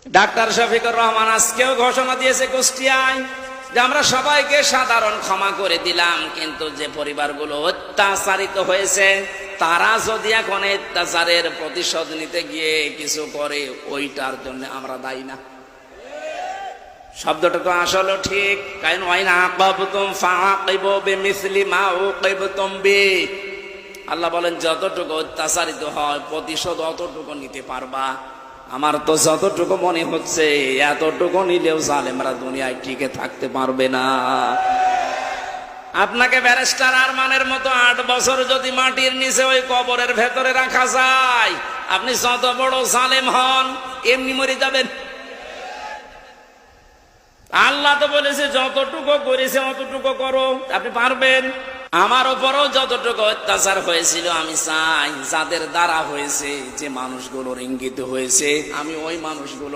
Doctor Shafiqur Rahman আজকেও ঘোষণা দিয়েছে কুষ্টিয়ায় যে আমরা সবাইকে সাধারণ ক্ষমা করে দিলাম, কিন্তু যে পরিবারগুলো অত্যাচারিত হয়েছে তারা যদি এখন অত্যাচারের প্রতিশোধ নিতে গিয়ে কিছু করে, ওইটার জন্য আমরা দায়ী না। শব্দটা তো আসলে ঠিক, কারণ ওয়াইন আকাবতুম ফাআকিবু বিমিসলি মা উকিবতুম বি। আল্লাহ বলেন যতটুকু অত্যাচারিত হয় প্রতিশোধ অতটুকু নিতে পারবা। আমার তো যতটুকু মনে হচ্ছে এতটুকু নিলেও জালেমরা দুনিয়ায় টিকে থাকতে পারবে না। আপনাকে ব্যারিস্টার আরমানের মতো 8 বছর যদি মাটির নিচে ওই কবরের ভেতরে রাখা যায়, আপনি যত বড় জালেম হন এমনি মরে যাবেন। আল্লাহ তো বলেছে যতটুকু করেছে অতটুকু করো, আপনি পারবেন। আমার উপরও যতটুকু অত্যাচার হয়েছিল আমি চাই যাদের দ্বারা হয়েছে, যে মানুষগুলোর ইঙ্গিত হয়েছে, আমি ওই মানুষগুলো